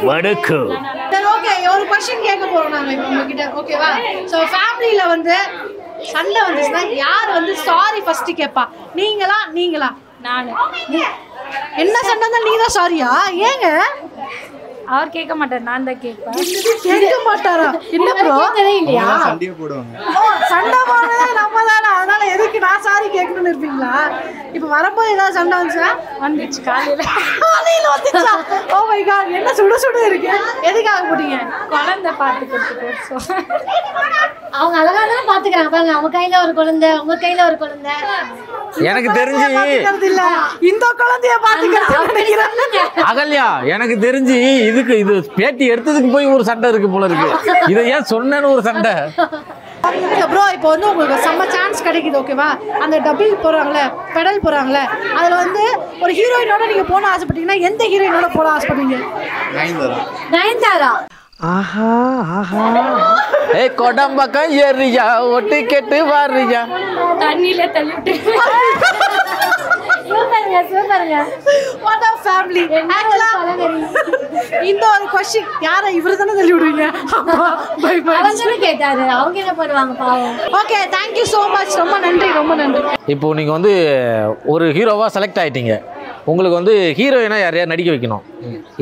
வடக்கு. சரி ஓகே, ஒரு क्वेश्चन கேட்க போறோம் நாங்க இப்போ உங்ககிட்ட. ஓகேவா? சோ ஃபேமிலில வந்து சண்டை வந்துச்சுன்னா யார் வந்து சாரி ஃபர்ஸ்ட் கேட்பா? நீங்களா? நானு. என்ன சண்டை தான் நீங்க தான் சாரியா? ஏங்க அவர் கேட்க மாட்டார், நான் தான் கேட்பேன். கேட்க மாட்டாரா? என்ன ப்ரோ இல்லையா? சண்டையே போடுவாங்க. சண்டை போடுறதே நம்ம தானே, அதனால எதுக்கு நான் சாரி கேட்கணும்னு இருப்பீங்களா? இப்போ வரும்போது ஏதாவது சண்டை வந்துச்சா? வந்துச்சு காலையில வந்துச்சா? ஓ மை காட், என்ன சுட இருக்கு. எதுக்காக போட்டீங்க? குழந்தை பார்த்து கொடுத்து அவங்க அழகா தானே பாத்துக்கிறாங்க பாருங்க. அவங்க கையில ஒரு குழந்தை, உங்க கையில ஒரு குழந்தை. எனக்கு தெரிஞ்சு இல்ல இந்த குழந்தைய பாத்துக்கிறேன். அகல்யா, எனக்கு தெரிஞ்சு இது பேட்டி எடுத்ததுக்கு போய் ஒரு சண்டை இருக்கு போல இருக்கு. இதை ஏன் சொன்னேன்னு ஒரு சண்டை. ப்ரோ இப்போ வந்து உங்களுக்கு செம்ம சான்ஸ் கிடைக்குது. ஓகேவா? அந்த டபுள் போறாங்களே, பெடல் போறாங்களே, அதுல வந்து ஒரு ஹீரோயினோட நீங்க போன ஆசைப்பட்டீங்கன்னா எந்த ஹீரோயினோட போட ஆசைப்படுவீங்க? நயன்தாரா. ஆஹா ஆஹா. ஏய் கொடம்பக்கம் ஏறியா, ஒட்டு கெட்டு வாரியா. தண்ணியில தள்ளிட்டு சூப்பருங்க. What of family. இந்த ஒரு क्वेश्चन யாரை இவர தான தள்ளி விடுவீங்க? Bye bye. அவங்க கேட்டாரு, அவங்க என்ன பண்ணுவாங்க பாவம். Okay, thank you so much. ரொம்ப நன்றி. இப்போ நீங்க வந்து ஒரு ஹீரோவா செலக்ட் ஆயிட்டீங்க. உங்களுக்கு வந்து ஹீரோயினா யாரையா நடிக்க வைக்கணும்.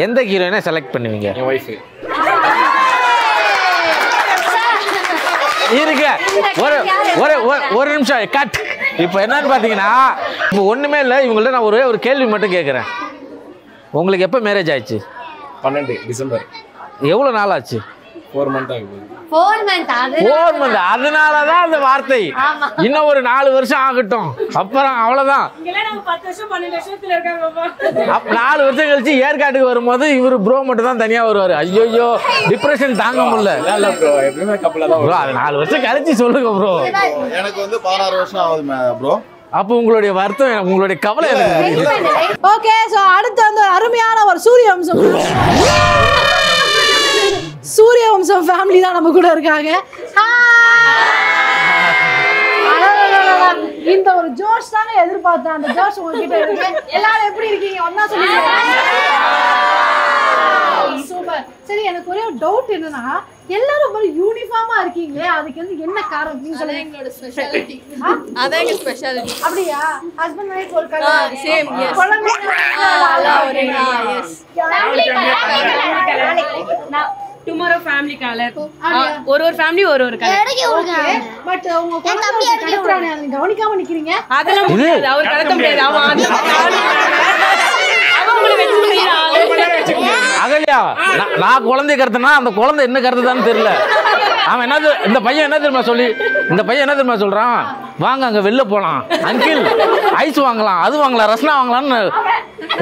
எந்த ஹீரோயினை செலக்ட் பண்ணுவீங்க? என் வைஃப். இருங்க, ஒரு நிமிஷம் கட். இப்போ என்னன்னு பார்த்தீங்கன்னா, இப்போ ஒன்றுமே இல்லை. இவங்கள்ட்ட நான் ஒரு கேள்வி மட்டும் கேட்குறேன். உங்களுக்கு எப்போ மேரேஜ் ஆயிடுச்சு? 12 டிசம்பர். எவ்வளோ நாள் ஆச்சு? 4 month ஆகுது. 4 month. 4 month. அதனாலதான் அந்த வார்த்தை. இன்னும் ஒரு 4 வருஷம் ஆகட்டும், அப்புறம் அவ்வளவுதான். 4 வருஷம் கழிச்சு ஏற்காட்டுக்கு வரும்போது இவரு ப்ரோ மட்டும் தான் தனியா வருவாரு. ஐயோ, டிப்ரெஷன் தாங்க முடியல. இல்ல ப்ரோ, எப்பவுமே கப்பலா தான் ப்ரோ. அது 4 வருஷம் கழிச்சு சொல்லுங்க ப்ரோ. எனக்கு வந்து 16 வருஷம் ஆகுது ப்ரோ. அப்போ உங்களுடைய வருத்தம், உங்களுடைய கவலை எனக்கு. ஓகே, சோ அடுத்து வந்து ஒரு அருமையான ஒரு சூரியவம்சம் ஃபேமிலி தான் நம்ம கூட இருக்காங்க. இந்த ஒரு ஜோஷ் தானே எதிர்பார்த்தேன். அந்த ஜோஷ் உங்ககிட்ட இருக்கு. எல்லாரும் எப்படி இருக்கீங்க? ஒண்ணா சொல்லுங்க. சூப்பர். சரி, எனக்கு ஒரே ஒரு டவுட் என்னன்னா, எல்லாரும் ஒரு யூனிஃபார்மா இருக்கீங்களே, அதுக்கு வந்து என்ன காரணம்? நீங்க சொல்லுங்க. எங்களோட ஸ்பெஷாலிட்டி. அதான் எங்க ஸ்பெஷாலிட்டி. அப்படியா? ஹஸ்பண்ட் வைஃப் ஒரு கலர். சேம். எஸ். குழந்தை ஒரே. எஸ். Tomorrow family colour. ஒரு ஃபேமிலி ஒரு கலர். பட் உங்க குழந்தை கலத்துறானே, அதை கவனிக்காம நிக்கிறீங்க. அதெல்லாம் முடியாது, அவர் கலத்த முடியாது. அகல்யா, நான் குழந்தைய கருத்துனா அந்த குழந்தை என்ன கருத்துதான்னு தெரியல. அவன் என்ன, இந்த பையன் என்ன தெரியுமா சொல்றான்? வாங்க அங்க வெளில போலாம் அங்கிள், ஐஸ் வாங்கலாம், அது வாங்கலாம், ரஸ்னா வாங்கலாம்னு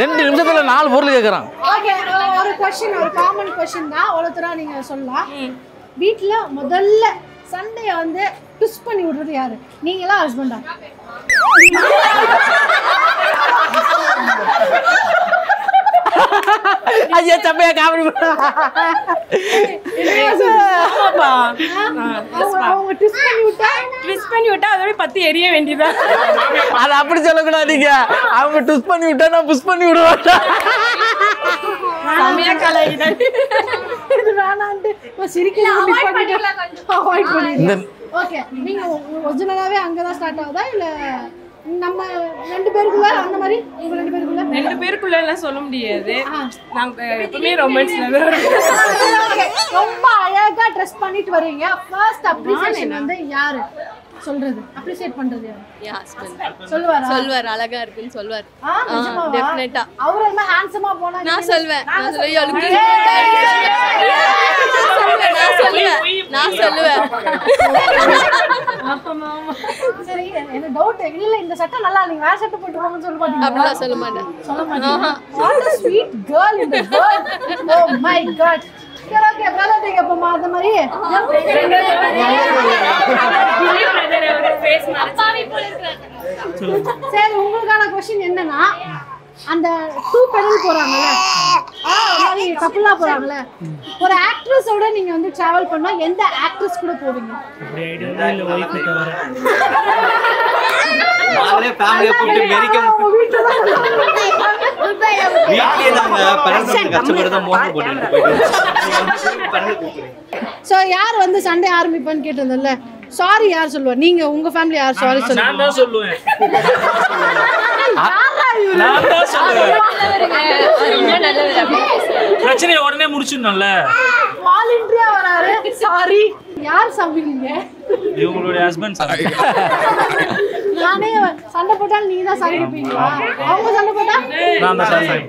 2 நிமிஷத்துல 4 பொருள் கேட்கறான். ஓகே, ஒரு क्वेश्चन, ஒரு காமன் क्वेश्चन தான். ஒருத்தரா நீங்க சொல்லலாம். வீட்ல முதல்ல சண்டைய வந்து ட்விஸ்ட் பண்ணி விடுறது யாரு? நீங்களா ஹஸ்பண்டா? ஐயா சப்பையா காமெடி அவங்க ட்விஸ்ட் பண்ணி விட்டா அதோட 10 எரிய வேண்டியதா. அது அப்படி சொல்லக்கூடாதீங்க. அவங்க ட்விஸ்ட் பண்ணி விட்டா நான் புஷ் பண்ணி விடுவேன். செமையா கலாயிதான். இது வேணான்ட்டு அவாய்ட் பண்ணிடுங்க. ஓகே, நீங்க ஒரிஜினலாவே அங்கதான் ஸ்டார்ட் ஆகுதா இல்ல நம்ம 2 பேருக்குள்ள அந்த மாதிரி? உங்க 2 பேருக்குள்ள 2 பேருக்குள்ள எல்லாம் சொல்ல முடியாது. நாங்க எப்பவுமே ரொமான்ஸ்ல ரொம்ப அழகா ட்ரெஸ் பண்ணிட்டு வரீங்க. ஃபர்ஸ்ட் அப்ரிசியேஷன் வந்து யாரு சொல்றது? அப்ரிசியேட் பண்றது யாரு? என் ஹஸ்பண்ட் சொல்லுவார். அழகா இருக்குன்னு சொல்லுவார். நிஜமாவா? டெஃபினட்டா. அவர் என்ன ஹேண்ட்ஸமா போனா நான் சொல்வேன். நான் சொல்லுவேன். சரி, என்ன டவுட் இல்ல, இந்த சட்டை நல்லா நீங்க வேற சட்டை போட்டு போங்கன்னு சொல்ல மாட்டீங்க? அப்படிலாம் சொல்ல மாட்டேன். What a sweet girl in the world. Oh my god. சரி, ஓகே, பிரதர் நீங்க அப்பமா அந்த மாதிரி சரி, உங்களுக்கான क्वेश्चन என்னன்னா, அந்த 2 பெடல் போறாங்கல, மாதிரி கப்பலா போறாங்கல, ஒரு ஆக்ட்ரஸோட நீங்க வந்து டிராவல் பண்ணா எந்த ஆக்ட்ரஸ் கூட போவீங்க? அப்படி ஐடியா இல்ல, வைஃப் கிட்ட வர நாங்களே ஃபேமிலியை கூட்டி மெரிக்க சோ யார் வந்து சண்டே ஆரம்பிப்பான்னு கேட்டிருந்தோம்ல, சாரி யார் சொல்லுவா? நீங்க உங்க ஃபேமிலி யார் சாரி சொல்லுவா? நான் தான் சொல்லுவேன். நான் தான் சொல்லுவேன். பிரச்சனையை உடனே முடிச்சிடணும்ல. வாலண்டரியா வராரு. சாரி யார் சமைங்க? இவங்களுடைய ஹஸ்பண்ட் சாரி. நானே சண்டை போட்டாலும் நீங்க தான் சாரி கேப்பீங்களா? அவங்க சண்டை போட்டா நான் தான் சாரி.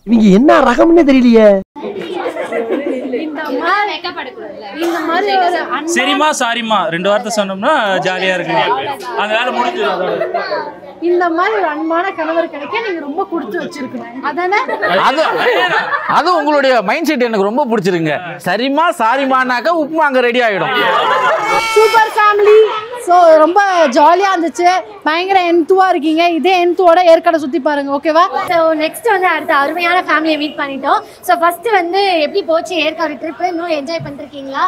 இவங்க என்ன ரகம்னே தெரியலையே. இந்த மாதிரி ஒரு சரிமா சாரிமா 2 வார்த்தை சொன்னோம்னா ஜாலியா இருக்கு. அந்த வேலை முடிஞ்சது அதோட. இந்த மாதிரி ஒரு அன்பான கணவர் கிடைக்க நீங்க ரொம்ப கொடுத்து வச்சிருக்கணும். அதானே? அது உங்களுடைய மைண்ட் செட் எனக்கு ரொம்ப பிடிச்சிருங்க. சரிமா சாரிமானாக்க உப்புமா அங்க ரெடி ஆயிடும். Super family. ஸோ ரொம்ப ஜாலியா இருந்துச்சு. பயங்கர என்த்துவா இருக்கீங்க. இதே என்த்துவோட ஏற்காடை சுத்தி பாருங்க. ஓகேவா? ஸோ நெக்ஸ்ட் வந்து அடுத்த அருமையான ஃபேமிலியை மீட் பண்ணிட்டோம். ஸோ ஃபர்ஸ்ட் வந்து எப்படி போச்சு ஏற்காடு ட்ரிப்? இன்னும் என்ஜாய் பண்ணிருக்கீங்களா?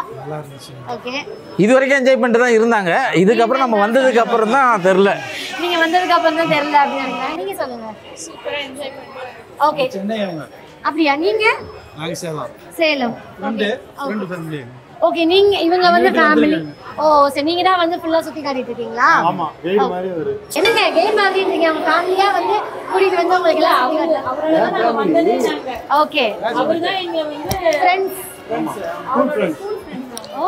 ஓகே. இது வரைக்கும் என்ஜாய் பண்ணிட்டு தான் இருந்தாங்க. இதுக்கப்புறம் நம்ம வந்ததுக்கு அப்புறம் தான் தெரியல. நீங்க வந்ததுக்கு அப்புறம் தான் தெரியல அப்படின்னு நினைக்கிறேன். நீங்க சொல்லுங்க. சூப்பரா என்ஜாய் பண்ணுவோம். ஓகே. அப்படியா? நீங்க சேலம். ஃபேமிலி. ஓகே. நீங்க இவங்க வந்து ஃபேமிலி. ஓ சரி, நீங்க தான் வந்து ஃபுல்லா சுத்தி காட்டிட்டு இருக்கீங்களா? ஆமா, வெயில் மாதிரி ஒரு. என்னங்க கேம் மாதிரி இருக்கீங்க? அவங்க ஃபேமிலியா வந்து கூட்டிட்டு வந்து உங்களுக்கு எல்லாம் ஓகே. அவர்தான் எங்க வந்து ஃப்ரெண்ட்ஸ். ஓ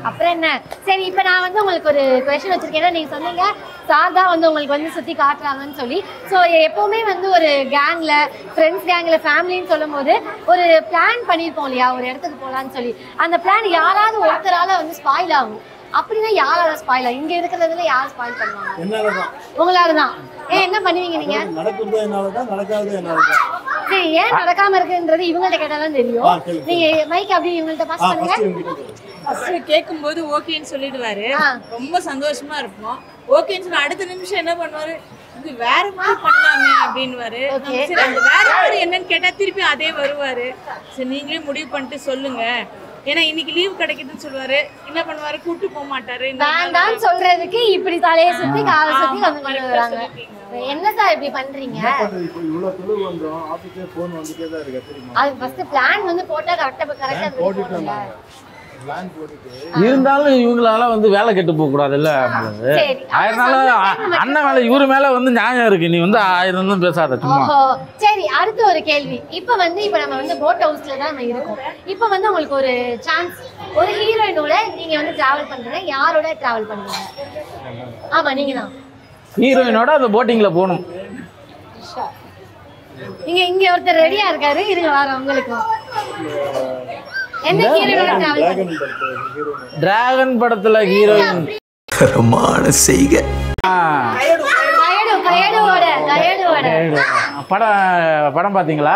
அப்புறம் என்ன? சரி, இப்போ நான் வந்து உங்களுக்கு ஒரு கொஸ்டின் வச்சிருக்கேன். நீங்க சொன்னீங்க சார் தான் வந்து உங்களுக்கு வந்து சுத்தி காட்டுறாங்கன்னு சொல்லி. ஸோ எப்பவுமே வந்து ஒரு கேங்ல, ஃப்ரெண்ட்ஸ் கேங்ல, ஃபேமிலின்னு சொல்லும் போது ஒரு பிளான் பண்ணியிருப்போம் இல்லையா, ஒரு இடத்துக்கு போகலான்னு சொல்லி. அந்த பிளான் யாராவது ஒருத்தரால வந்து ஸ்பாயில் ஆகும். அப்படின்னா யாரால ஸ்பாயில் ஆகும்? இங்க இருக்கிறதுல யார் ஸ்பாயில் பண்ணுவாங்க? என்னாலதான். உங்களால தான். ஏன் என்ன பண்ணுவீங்க நீங்க? நடக்குறது என்னாலதான், நடக்காதது என்னாலதான். சரி, ஏன் நடக்காம இருக்குன்றது இவங்கள்ட்ட கேட்டாதான் தெரியும். நீங்க மைக் அப்படி இவங்கள்ட்ட பாஸ் பண்ணுங்க. ஃபர்ஸ்ட் கேட்கும்போது ஓகேன்னு சொல்லிடுவாரு. ரொம்ப சந்தோஷமா இருப்போம். ஓகேன்னு சொன்னா அடுத்த நிமிஷம் என்ன பண்ணுவாரு, இது வேற மாதிரி பண்ணலாமே அப்படின்னுவாரு. சரி, அந்த வேற மாதிரி என்னன்னு கேட்டா திருப்பி அதே வருவாரு. சரி நீங்களே முடிவு பண்ணிட்டு சொல்லுங்க, ஏன்னா இன்னைக்கு லீவ் கிடைக்குதுன்னு சொல்லுவாரு. என்ன பண்ணுவாரு, கூட்டு போக மாட்டாரு. வேண்டான்னு சொல்றதுக்கு இப்படி தலையை சுத்தி காலை சுத்தி வந்து கொண்டு வராங்க. என்ன சார் இப்படி பண்றீங்க? இவ்வளவு தொழில் வந்தோம், ஆபீஸ்ல போன் வந்துட்டே தான் இருக்கு தெரியுமா. அது ஃபர்ஸ்ட் பிளான் வந்து போட்டா கரெக்டா போட்டுட்டோம். பிளான் போட்டுட்டு இருந்தாலும் இவங்களால வந்து வேலை கெட்டு போக கூடாதுல்ல. சரி. அதனால அண்ணன் மேல இவரு மேல வந்து நியாயம் இருக்கு. நீ வந்து 1000 தான் பேசாத சும்மா. ஓஹோ சரி, அடுத்த ஒரு கேள்வி. இப்ப நம்ம வந்து போட் ஹவுஸ்ல தான் நம்ம இருக்கோம். இப்ப வந்து உங்களுக்கு ஒரு சான்ஸ், ஒரு ஹீரோயினோட நீங்க வந்து டிராவல் பண்றீங்க. யாரோட டிராவல் பண்றீங்க? ஆமா, நீங்க தான் ஹீரோயினோட அந்த போட்டிங்ல போகணும். இங்க ஒருத்தர் ரெடியா இருக்காரு. இருங்க வர உங்களுக்கு. எந்த ஹீரோயினோட டிராவல் பண்றீங்க? டிராகன் படத்துல ஹீரோயின் தரமான செய்க. படம் பாத்தீங்களா?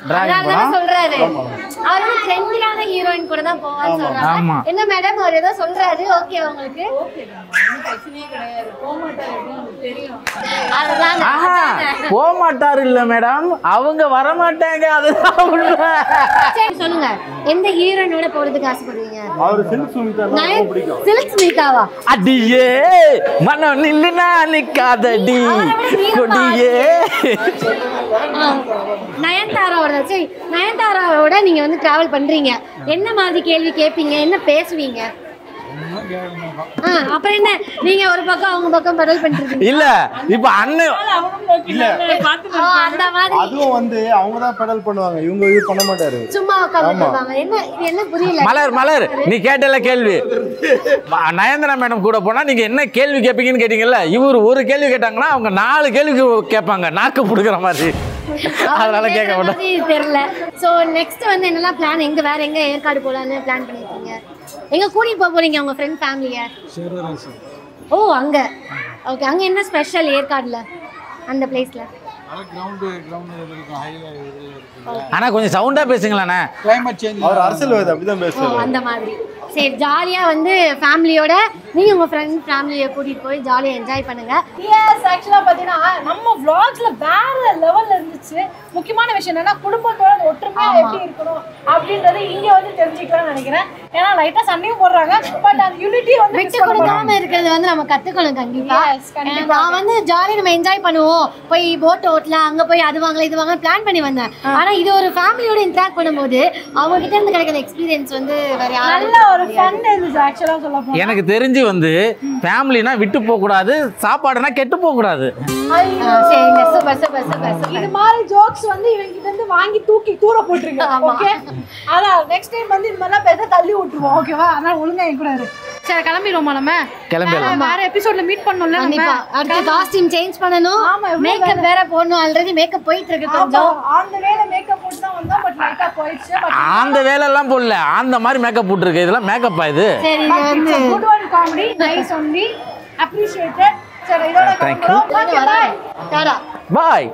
டிராகன் படம் சொல்றாரு. அவர் வந்து ட்ரெண்டிங்கான ஹீரோயின் கூட தான் போவான்னு சொல்றாங்க. என்ன மேடம் அவர் ஏதோ சொல்றாரு? ஓகே உங்களுக்கு? போக மாட்டாரு இல்ல மேடம், அவங்க வர மாட்டாங்க. அதுதான் உண்மை. சரி சொல்லுங்க, எந்த ஹீரோயினோட போறதுக்கு ஆசைப்படுவீங்க? அவர் சில்க் சுமிதா ரொம்ப பிடிக்கும். சில்க் ஸ்மிதாவா? அடியே மனம் நில்லுனா நிக்காதடி கொடியே. நயன்தாராவோட. சரி, நயன்தாராவோட நீங்க வந்து டிராவல் பண்றீங்க. என்ன மாதிரி கேள்வி கேட்பீங்க? என்ன பேசுவீங்க? அப்புறம் என்ன, நீங்க ஒரு பக்கம் அவங்க பக்கம் பரவல் பண்ணிருக்கீங்க இல்ல? இப்ப அண்ணன் இல்ல அந்த மாதிரி அதுவும் வந்து அவங்க தான் பெடல் பண்ணுவாங்க, இவங்க இது பண்ண மாட்டாரு. சும்மா உட்கார்ந்துருப்பாங்க. என்ன புரியல? மலர் நீ கேட்டல கேள்வி. நயன்தாரா மேடம் கூட போனா நீங்க என்ன கேள்வி கேட்பீங்கன்னு கேட்டீங்கல்ல. இவர் ஒரு கேள்வி கேட்டாங்கன்னா அவங்க 4 கேள்வி கேட்பாங்க, நாக்கு புடுக்குற மாதிரி. அதனால கேட்க மாட்டேன். தெரியல. சோ நெக்ஸ்ட் வந்து என்னெல்லாம் பிளான்? வேற எங்க ஏற்காடு போலான்னு பிளான் பண்ணிருக்கீங்க? எங்க கூட்டிட்டு போக போறீங்க உங்க ஃப்ரெண்ட் ஃபேமிலிய? ஓ அங்க. ஓகே, அங்க என்ன ஸ்பெஷல் ஏற்காடுல அந்த பிளேஸ்ல? ஆனா கொஞ்சம் சவுண்டா பேசுங்களேண்ணே. கிளைமேட் சேஞ்ச், அவர் அரசியல்வாதி அப்படிதான் பேசுறாரு. அந்த மாதிரி. சரி, ஜாலியா வந்து ஃபேமிலியோட நீங்க உங்க ஃப்ரெண்ட் ஃபேமிலியை கூட்டிட்டு போய் ஜாலியா என்ஜாய் பண்ணுங்க. எஸ், ஆக்சுவலா பாத்தீங்கன்னா நம்ம vlogsல வேற லெவல்ல இருந்துச்சு. முக்கியமான விஷயம் என்னன்னா குடும்பத்தோட ஒற்றுமையா எப்படி இருக்கணும் அப்படின்றது இங்க வந்து தெரிஞ்சுக்கலாம்னு நினைக்கிறேன். ஏன்னா லைட்டா சண்டையும் போடுறாங்க பட் அந்த யூனிட்டி வந்து விட்டு கொடுக்காம இருக்கிறது வந்து நம்ம கத்துக்கணும் கண்டிப்பா. Yes, கண்டிப்பா. நான் வந்து ஜாலியா நம்ம என்ஜாய் பண்ணுவோம், போய் போட் ஓட்டலாம், அங்க போய் அது வாங்கலாம் இது வாங்கலாம் பிளான் பண்ணி வந்தேன். ஆனா இது ஒரு ஃபேமிலியோட இன்டராக்ட் பண்ணும்போது அவங்க கிட்ட இருந்து கிடைக்கிற எக்ஸ்பீரியன்ஸ் வந்து வேற யாரும் நல்ல ஒரு ஃபன் இருந்துச்சு ஆக்சுவலா சொல்ல போனா. எனக்கு தெரிஞ்சு வந்து ஃபேமிலினா விட்டு போக கூடாது, சாப்பாடுனா கெட்டு போக கூடாது. சரிங்க, சூப்பர் சூப்பர் சூப்பர் சூப்பர். இது மாதிரி ஜோக்ஸ் வந்து இவங்க கிட்ட இருந்து வாங்கி தூக்கி தூர போட்டுருங்க. ஓகே, அதான் நெக்ஸ்ட் டைம் வந்து இந்த மாதிரிலாம் பேச தள்ளி விட்டுருவோம். ஓகேவா? அதனால ஒழுங்கா என் கூட இரு. சரி, கிளம்பிடுவோமா நம்ம? கிளம்பிடலாம். வேற எபிசோட்ல மீட் பண்ணோம்ல கண்டிப்பா. அடுத்து காஸ்டியூம் சேஞ்ச் பண்ணனும், ஆமா, எவ்வளவு மேக்கப் வேற போடணும். ஆல்ரெடி மேக்கப் போயிட்டு இருக்கு கொஞ்சம். அந்த வேளை மேக்கப் போட்டு தான் வந்தோம் பட் லைட்டா போயிடுச்சு. பட் அந்த வேலையெல்லாம் போடல, அந்த மாதிரி மேக்கப் போட்டுருக்கு. இதெல்லாம் மேக்கப்பா இது? சரி, இது வந்து good one comedy, nice only, appreciated. சரி, இதோட Thank you. கிளம்புறோம். Okay, bye. டாடா. பாய்.